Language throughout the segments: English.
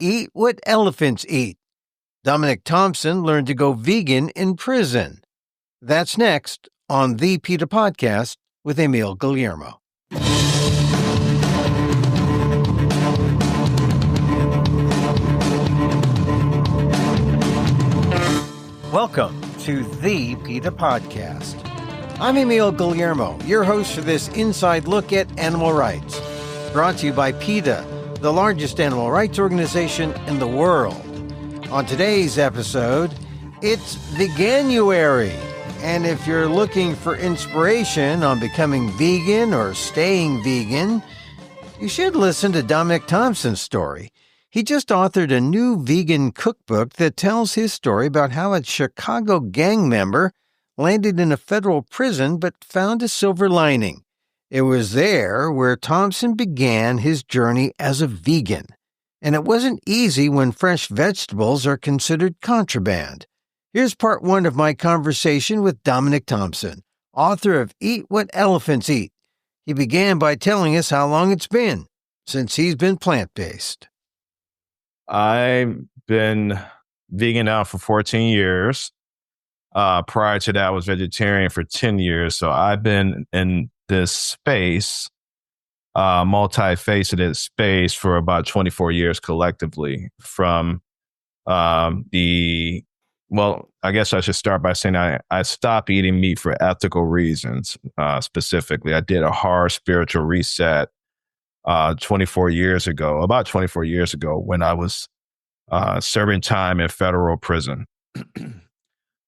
Eat What Elephants Eat. Dominick Thompson learned to go vegan in prison. That's next on the PETA Podcast with Emil Guillermo. Welcome to the PETA Podcast. I'm Emil Guillermo, your host for this inside look at animal rights. Brought to you by PETA, the largest animal rights organization in the world. On today's episode, it's Veganuary. And if you're looking for inspiration on becoming vegan or staying vegan, you should listen to Dominick Thompson's story. He just authored a new vegan cookbook that tells his story about how a Chicago gang member landed in a federal prison but found a silver lining. It was there where Thompson began his journey as a vegan. And it wasn't easy when fresh vegetables are considered contraband. Here's part one of my conversation with Dominick Thompson, author of Eat What Elephants Eat. He began by telling us how long it's been since he's been plant-based. I've been vegan now for 14 years. Prior to that, I was vegetarian for 10 years. So I've been in this space, multifaceted space, for about 24 years collectively. From I guess I should start by saying I stopped eating meat for ethical reasons. Specifically, I did a hard spiritual reset about 24 years ago, when I was serving time in federal prison.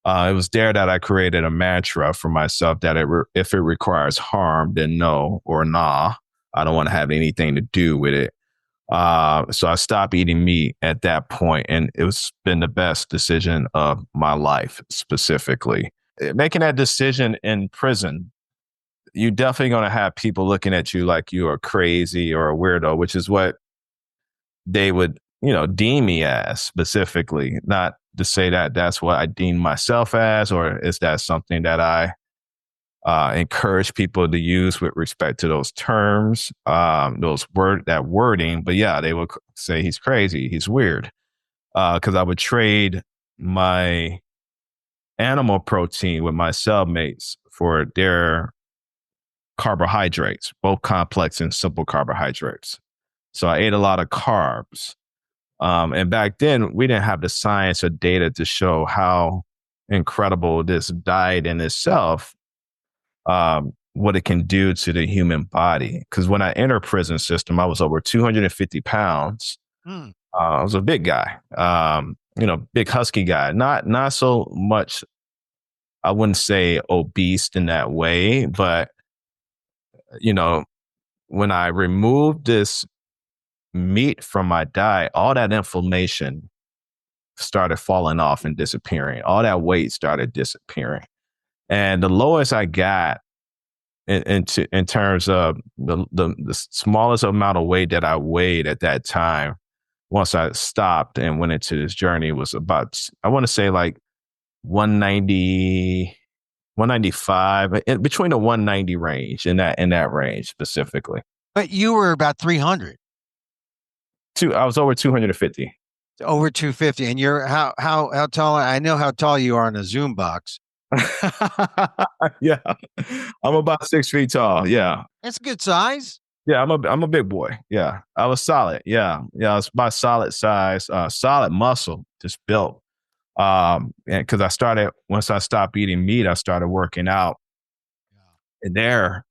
It was there that I created a mantra for myself that if it requires harm, then no, or nah. I don't want to have anything to do with it. So I stopped eating meat at that point, and it's been the best decision of my life, specifically. Making that decision in prison, you're definitely going to have people looking at you like you are crazy or a weirdo, which is what they would, deem me as, specifically. Not to say that that's what I deem myself as, or is that something that I encourage people to use with respect to those terms, that wording. But yeah, they would say he's crazy, he's weird, because I would trade my animal protein with my cellmates for their carbohydrates, both complex and simple carbohydrates. So I ate a lot of carbs. And back then, we didn't have the science or data to show how incredible this diet in itself, what it can do to the human body. Because when I entered prison system, I was over 250 pounds. I was a big guy, big husky guy. Not so much, I wouldn't say obese in that way, but, when I removed this meat from my diet, all that inflammation started falling off and disappearing. All that weight started disappearing. And the lowest I got in terms of the smallest amount of weight that I weighed at that time, once I stopped and went into this journey, was about, I want to say, like 190, 195, between the 190 range, in that range specifically. But you were about 300. I was over 250. Over 250. And you're how tall? I know how tall you are in a Zoom box. Yeah, I'm about 6 feet tall. Yeah, that's a good size. Yeah, I'm a big boy. Yeah, I was solid. Yeah, I was about solid size, solid muscle, just built. And because once I stopped eating meat, I started working out in there.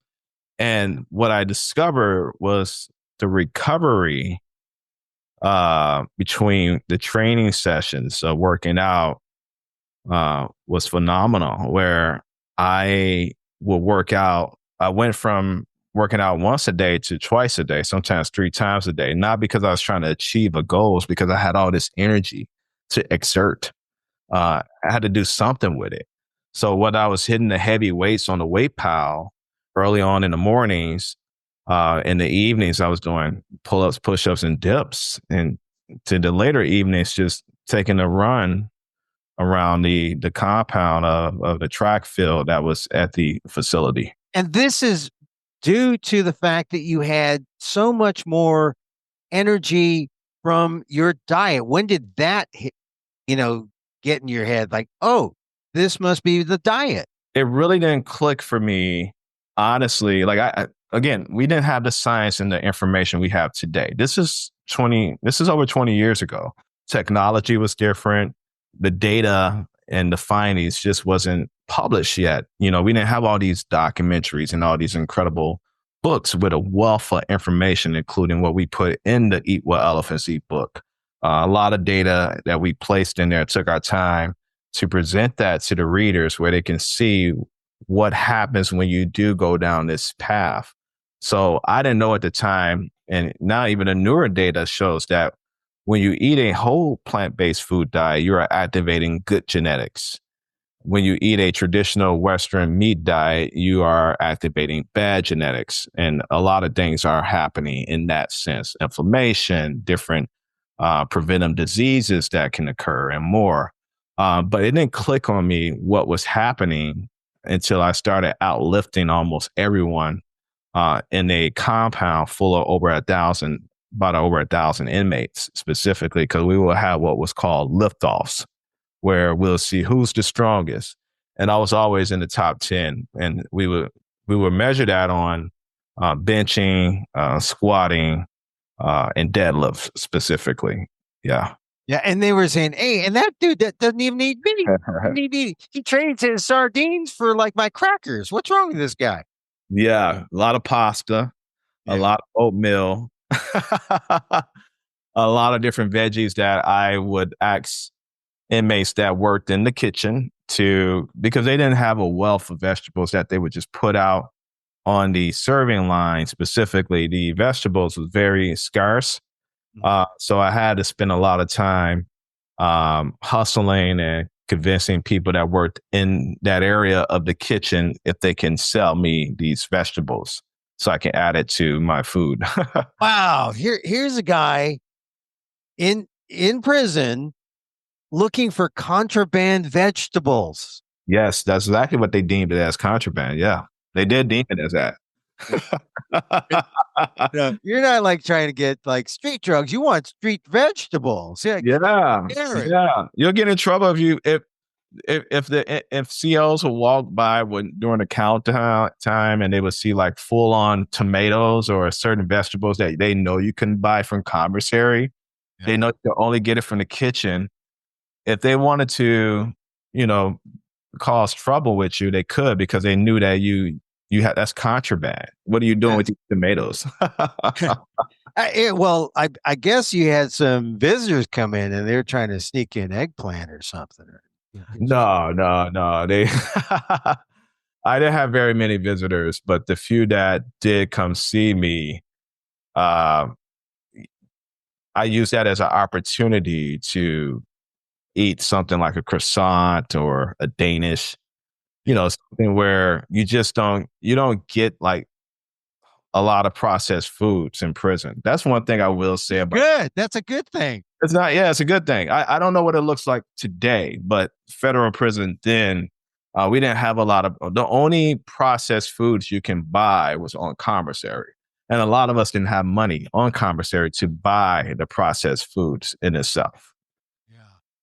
And what I discovered was the recovery between the training sessions of working out was phenomenal, where I would work out. I went from working out once a day to twice a day, sometimes 3 times a day, not because I was trying to achieve a goal, it's because I had all this energy to exert. I had to do something with it. So when I was hitting the heavy weights on the weight pile early on in the mornings, in the evenings, I was doing pull-ups, push-ups, and dips. And to the later evenings, just taking a run around the compound of the track field that was at the facility. And this is due to the fact that you had so much more energy from your diet? When did that hit, get in your head? Like, oh, this must be the diet. It really didn't click for me, honestly. Like again, we didn't have the science and the information we have today. This is over 20 years ago. Technology was different. The data and the findings just wasn't published yet. We didn't have all these documentaries and all these incredible books with a wealth of information, including what we put in the Eat What Elephants Eat book. A lot of data that we placed in there, took our time to present that to the readers where they can see what happens when you do go down this path. So I didn't know at the time, and now even the newer data shows that when you eat a whole plant-based food diet, you are activating good genetics. When you eat a traditional Western meat diet, you are activating bad genetics. And a lot of things are happening in that sense. Inflammation, different preventive diseases that can occur and more. But it didn't click on me what was happening until I started outlifting almost everyone in a compound full of over 1,000 inmates specifically, because we will have what was called liftoffs, where we'll see who's the strongest. And I was always in the top 10. And we would measure that on benching, squatting, and deadlifts specifically. Yeah. Yeah. And they were saying, hey, and that dude that doesn't even eat meat. He trades his sardines for like my crackers. What's wrong with this guy? Yeah. A lot of pasta, a lot of oatmeal, a lot of different veggies that I would ask inmates that worked in the kitchen because they didn't have a wealth of vegetables that they would just put out on the serving line. Specifically, the vegetables was very scarce. So I had to spend a lot of time hustling and convincing people that worked in that area of the kitchen if they can sell me these vegetables so I can add it to my food. Wow. Here's a guy in prison looking for contraband vegetables. Yes, that's exactly what they deemed it as, contraband. Yeah, they did deem it as that. No, you're not like trying to get like street drugs. You want street vegetables. Yeah. You'll get in trouble if COs will walk by during the countdown time and they would see like full on tomatoes or certain vegetables that they know you can buy from commissary. Yeah. They know you can only get it from the kitchen. If they wanted to, cause trouble with you, they could, because they knew that you had, that's contraband. What are you doing with these tomatoes? Well, I guess you had some visitors come in and they're trying to sneak in eggplant or something. No. They, I didn't have very many visitors, but the few that did come see me, I used that as an opportunity to eat something like a croissant or a Danish, something where you don't get like a lot of processed foods in prison. That's one thing I will say about Good. That's a good thing. It's not, it's a good thing. I don't know what it looks like today, but federal prison then, we didn't have the only processed foods you can buy was on commissary. And a lot of us didn't have money on commissary to buy the processed foods in itself.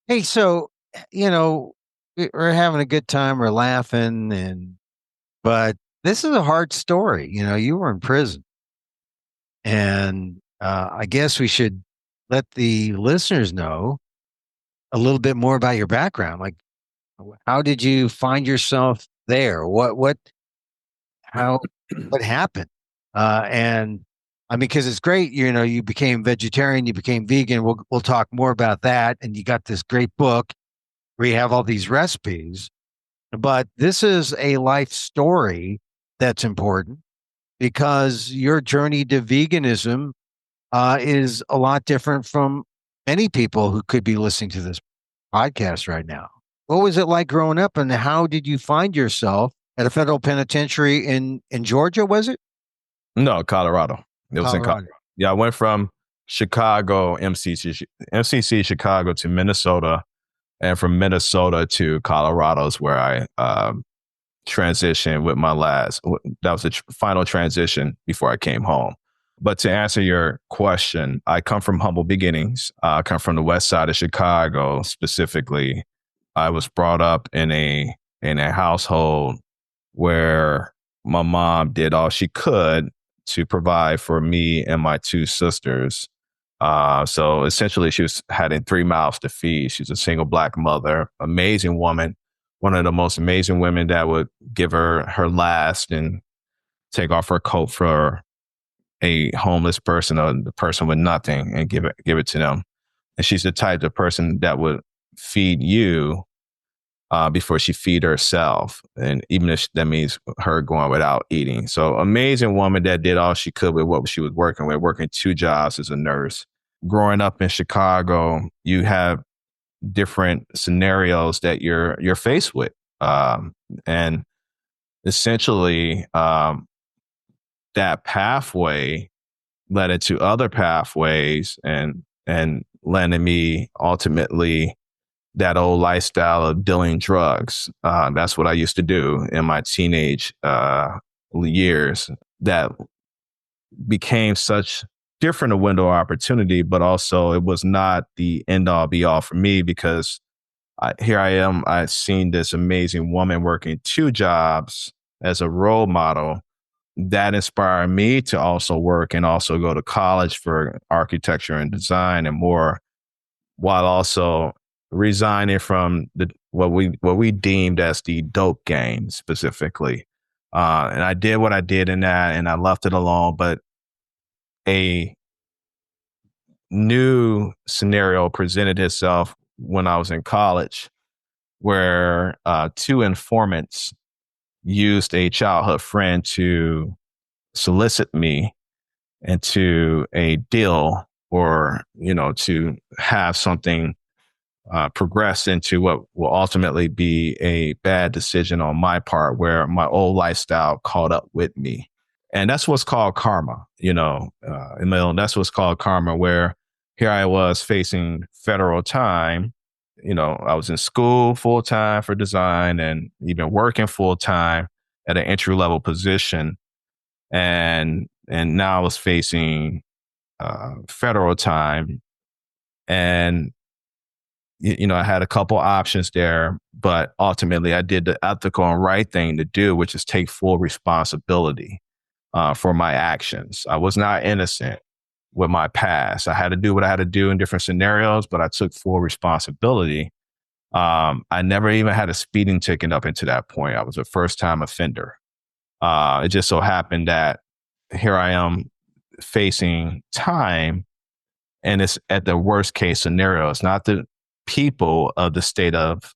Hey, so, we're having a good time, we're laughing, but this is a hard story. You were in prison. And I guess we should let the listeners know a little bbit more about your background. Like, how did you find yourself there? What happened? And I mean, because it's great, you became vegetarian, you became vegan. We'll talk more about that. And you got this great book where you have all these recipes. But this is a life story that's important, because your journey to veganism is a lot different from many people who could be listening to this podcast right now. What was it like growing up, and how did you find yourself at a federal penitentiary in Georgia, was it? No, Colorado. It was in Colorado. Yeah, I went from Chicago, MCC Chicago to Minnesota, and from Minnesota to Colorado is where I transitioned with my that was the final transition before I came home. But to answer your question, I come from humble beginnings. I come from the west side of Chicago specifically. I was brought up in a household where my mom did all she could to provide for me and my two sisters. So essentially, she was having 3 mouths to feed. She's a single Black mother, amazing woman, one of the most amazing women that would give her last and take off her coat for a homeless person or the person with nothing and give it to them. And she's the type of person that would feed you before she feed herself. And even if that means her going without eating. So amazing woman that did all she could with what she was working with, working 2 jobs as a nurse. Growing up in Chicago, you have different scenarios that you're faced with. And essentially, that pathway led into other pathways and landed me ultimately that old lifestyle of dealing drugs. That's what I used to do in my teenage years. That became such different a window of opportunity, but also it was not the end all be all for me because here I am. I've seen this amazing woman working 2 jobs as a role model that inspired me to also work and also go to college for architecture and design and more, while also resigning from what we deemed as the dope game specifically. And I did what I did in that and I left it alone. But a new scenario presented itself when I was in college where 2 informants used a childhood friend to solicit me into a deal or, to have something progress into what will ultimately be a bad decision on my part where my old lifestyle caught up with me. And that's what's called karma, Emil, that's what's called karma, where here I was facing federal time. I was in school full time for design and even working full time at an entry level position. And now I was facing federal time. And, I had a couple options there, but ultimately I did the ethical and right thing to do, which is take full responsibility for my actions. I was not innocent with my past. I had to do what I had to do in different scenarios, but I took full responsibility. I never even had a speeding ticket up until that point. I was a first-time offender. It just so happened that here I am facing time, and it's at the worst case scenario. It's not the people of the state of,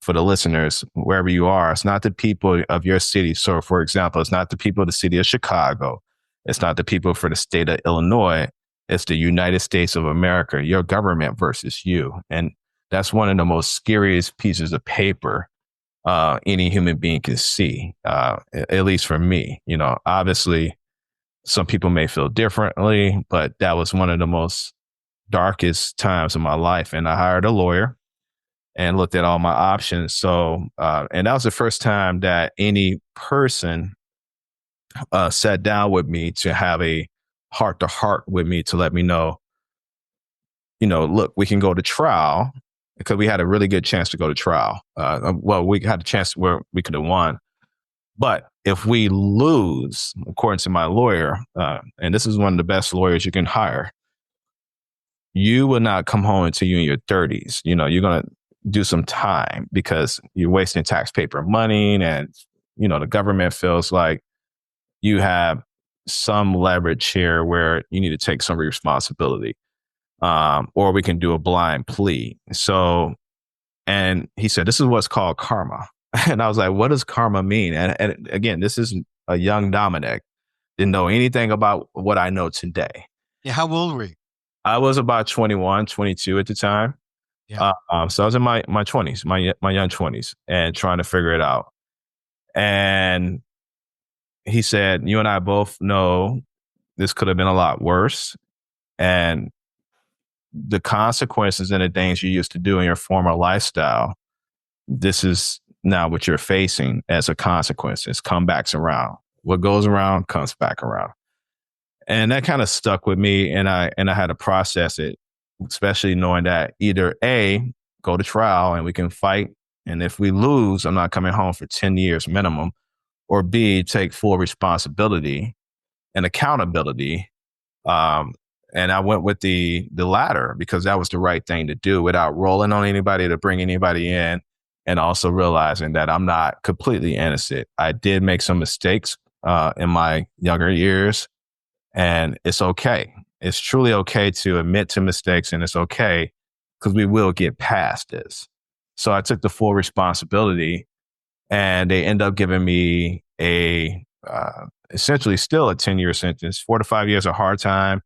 for the listeners, wherever you are, it's not the people of your city. So, for example, it's not the people of the city of Chicago. It's not the people for the state of Illinois. It's the United States of America, your government versus you. And that's one of the most scariest pieces of paper any human being can see, at least for me. Obviously, some people may feel differently, but that was one of the most darkest times of my life. And I hired a lawyer and looked at all my options. So, and that was the first time that any person sat down with me to have a heart to heart with me to let me know, look, we can go to trial because we had a really good chance to go to trial. Well, we had a chance where we could have won. But if we lose, according to my lawyer, and this is one of the best lawyers you can hire, you will not come home until you're in your 30s. You're going to do some time because you're wasting taxpayer money. And, the government feels like you have some leverage here where you need to take some responsibility. Or we can do a blind plea. So, and he said, this is what's called karma. And I was like, what does karma mean? And again, this is a young Dominick. Didn't know anything about what I know today. Yeah. How old were you? I was about 21, 22 at the time. Yeah. So I was in my 20s, my young 20s, and trying to figure it out. And he said, you and I both know this could have been a lot worse. And the consequences and the things you used to do in your former lifestyle, this is now what you're facing as a consequence. It's comebacks around. What goes around comes back around. And that kind of stuck with me, and I had to process it, especially knowing that either A, go to trial and we can fight, and if we lose, I'm not coming home for 10 years minimum, or B, take full responsibility and accountability. And I went with the latter because that was the right thing to do without rolling on anybody to bring anybody in, and also realizing that I'm not completely innocent. I did make some mistakes in my younger years, and it's okay. It's truly okay to admit to mistakes, and it's okay because we will get past this. So I took the full responsibility, and they end up giving me essentially still a 10-year sentence, 4 to 5 years of hard time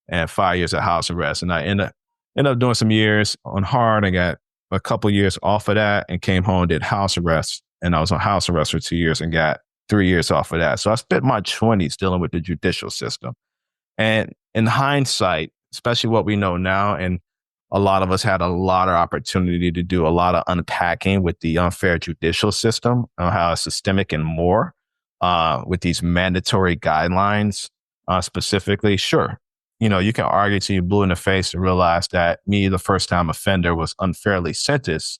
and 5 years of house arrest. And I end up doing some years on hard. I got a couple years off of that and came home and did house arrest. And I was on house arrest for 2 years and got 3 years off of that. So I spent my 20s dealing with the judicial system. And in hindsight, especially what we know now, and a lot of us had a lot of opportunity to do a lot of unpacking with the unfair judicial system, how it's systemic and more, with these mandatory guidelines specifically. Sure, you can argue till you're blue in the face to realize that me, the first time offender, was unfairly sentenced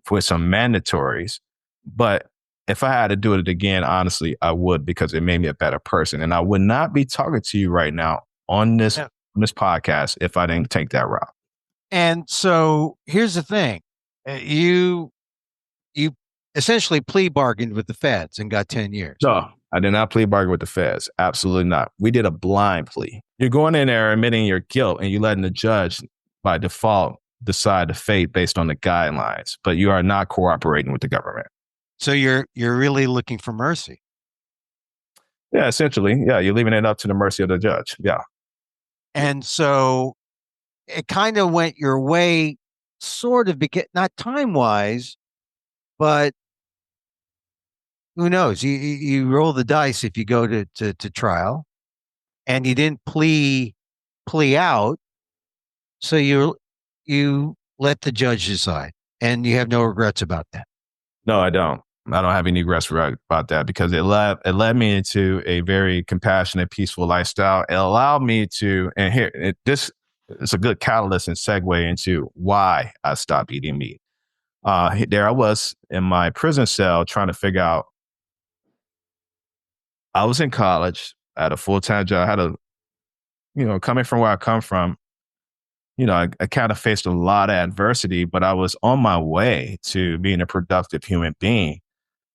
with some mandatories. But if I had to do it again, honestly, I would, because it made me a better person. And I would not be talking to you right now on this podcast if I didn't take that route. And so here's the thing. You essentially plea bargained with the feds and got 10 years. No, I did not plea bargain with the feds. Absolutely not. We did a blind plea. You're going in there admitting your guilt, and you're letting the judge by default decide the fate based on the guidelines, but you are not cooperating with the government. So you're really looking for mercy. Yeah, essentially. Yeah, you're leaving it up to the mercy of the judge. Yeah. And so it kind of went your way, sort of, because not time-wise, but who knows? You roll the dice if you go to trial, and you didn't plea out, so you let the judge decide, and you have no regrets about that. No, I don't. I don't have any regrets about that, because it led me into a very compassionate, peaceful lifestyle. It allowed me to, and this is a good catalyst and segue into why I stopped eating meat. There I was in my prison cell trying to figure out. I was in college. I had a full-time job. I had coming from where I come from, I kind of faced a lot of adversity, but I was on my way to being a productive human being.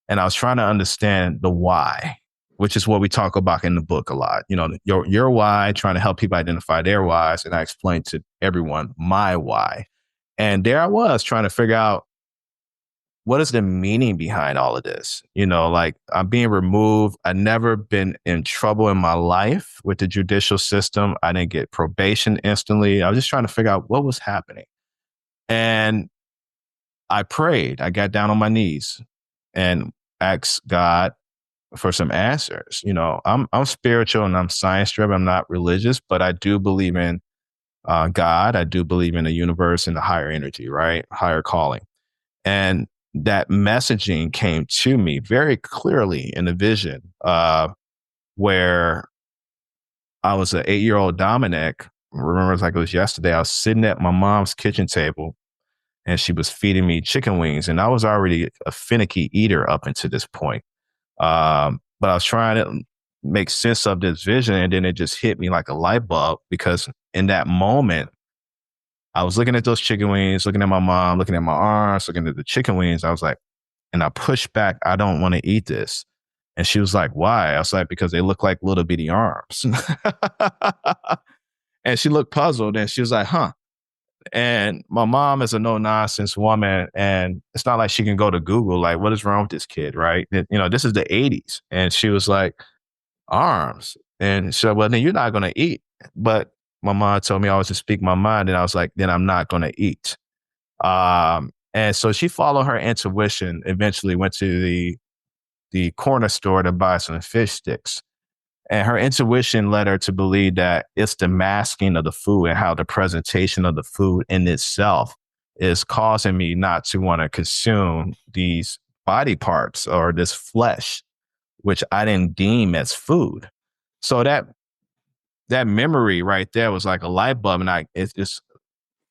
And I was trying to understand the why, which is what we talk about in the book a lot. Your why, trying to help people identify their whys. And I explained to everyone my why. And there I was trying to figure out, what is the meaning behind all of this? Like, I'm being removed. I've never been in trouble in my life with the judicial system. I didn't get probation instantly. I was just trying to figure out what was happening. And I prayed. I got down on my knees and asked God for some answers. I'm spiritual and I'm science driven. I'm not religious, but I do believe in God. I do believe in the universe and the higher energy, right? Higher calling. And that messaging came to me very clearly in a vision where I was an 8-year-old Dominick. I remember it like it was yesterday. I was sitting at my mom's kitchen table, and she was feeding me chicken wings. And I was already a finicky eater up until this point. But I was trying to make sense of this vision, and then it just hit me like a light bulb, because in that moment, I was looking at those chicken wings, looking at my mom, looking at my arms, looking at the chicken wings. I was like, and I pushed back, I don't want to eat this. And she was like, why? I was like, because they look like little bitty arms. And she looked puzzled, and she was like, huh. And my mom is a no-nonsense woman, and it's not like she can go to Google, like, what is wrong with this kid, right? This is the 80s. And she was like, arms. And she said, well, then you're not going to eat. But my mom told me always to speak my mind, and I was like, then I'm not going to eat. And so she followed her intuition, eventually went to the corner store to buy some fish sticks. And her intuition led her to believe that it's the masking of the food and how the presentation of the food in itself is causing me not to want to consume these body parts or this flesh, which I didn't deem as food. So that that memory right there was like a light bulb, and it just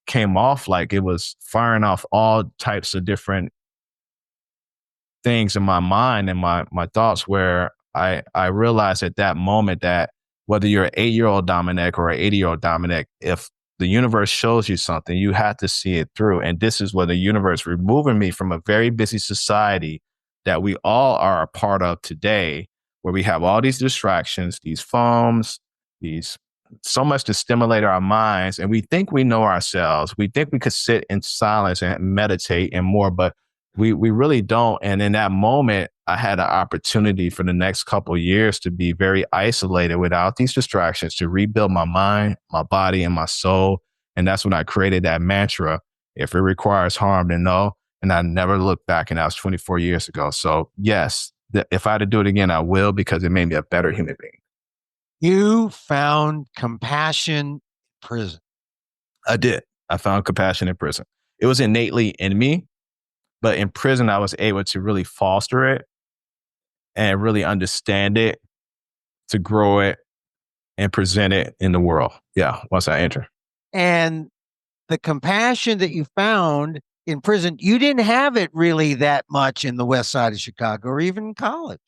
came off like it was firing off all types of different things in my mind and my thoughts, where I realized at that moment that whether you're an 8-year-old Dominick or an 80-year-old Dominick, if the universe shows you something, you have to see it through. And this is where the universe removing me from a very busy society that we all are a part of today, where we have all these distractions, these phones, these so much to stimulate our minds. And we think we know ourselves. We think we could sit in silence and meditate and more, but we really don't. And in that moment, I had an opportunity for the next couple of years to be very isolated without these distractions, to rebuild my mind, my body, and my soul. And that's when I created that mantra: if it requires harm, then no. And I never looked back, and that was 24 years ago. So yes, if I had to do it again, I will, because it made me a better human being. You found compassion in prison. I did. I found compassion in prison. It was innately in me, but in prison, I was able to really foster it and really understand it, to grow it and present it in the world. Yeah, once I enter. And the compassion that you found in prison, you didn't have it really that much in the West Side of Chicago or even in college.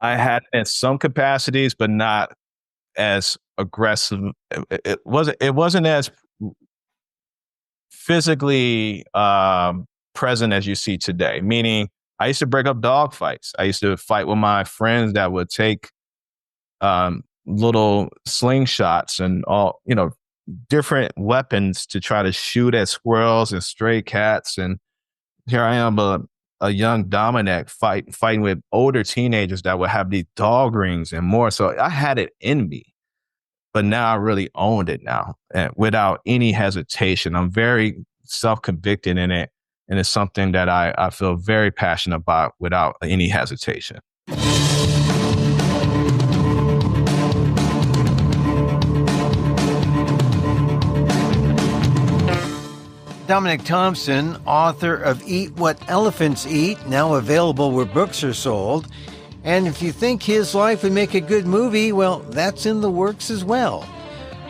I had it in some capacities, but not as aggressive. It wasn't as physically present as you see today. Meaning, I used to break up dog fights. I used to fight with my friends that would take little slingshots and all, different weapons to try to shoot at squirrels and stray cats. And here I am, a young Dominick fighting with older teenagers that would have these dog rings and more. So I had it in me, but now I really owned it now, and without any hesitation. I'm very self-convicted in it. And it's something that I feel very passionate about without any hesitation. Dominick Thompson, author of Eat What Elephants Eat, now available where books are sold. And if you think his life would make a good movie, well, that's in the works as well.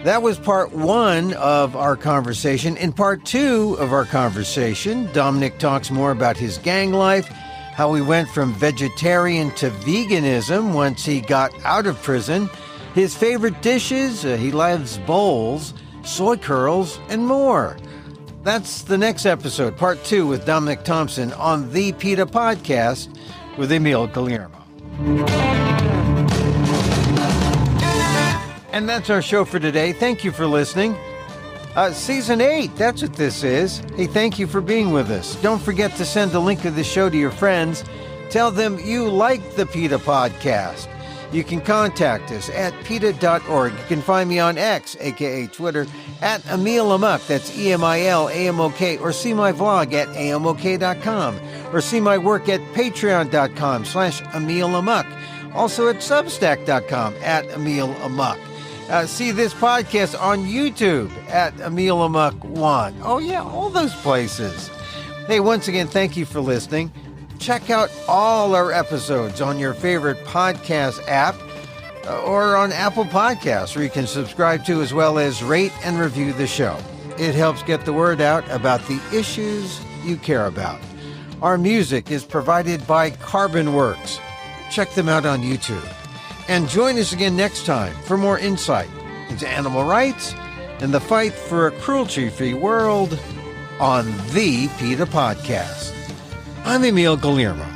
That was part one of our conversation. In part two of our conversation, Dominick talks more about his gang life, how he went from vegetarian to veganism once he got out of prison, his favorite dishes, he loves bowls, soy curls, and more. That's the next episode, part two, with Dominick Thompson on the PETA Podcast with Emil Guillermo. And that's our show for today. Thank you for listening. Season 8, that's what this is. Hey, thank you for being with us. Don't forget to send a link of the show to your friends. Tell them you like the PETA Podcast. You can contact us at PETA.org. You can find me on X, aka Twitter, at Emil Amok, that's EMILAMOK, or see my vlog at amok.com, or see my work at patreon.com/Emil Amok, also at substack.com at Emil Amok. See this podcast on YouTube at Emil Amok 1. Oh yeah, all those places. Hey, once again, thank you for listening. Check out all our episodes on your favorite podcast app or on Apple Podcasts, where you can subscribe to, as well as rate and review the show. It helps get the word out about the issues you care about. Our music is provided by Carbon Works. Check them out on YouTube. And join us again next time for more insight into animal rights and the fight for a cruelty-free world on the PETA Podcast. I'm Emil Guillermo.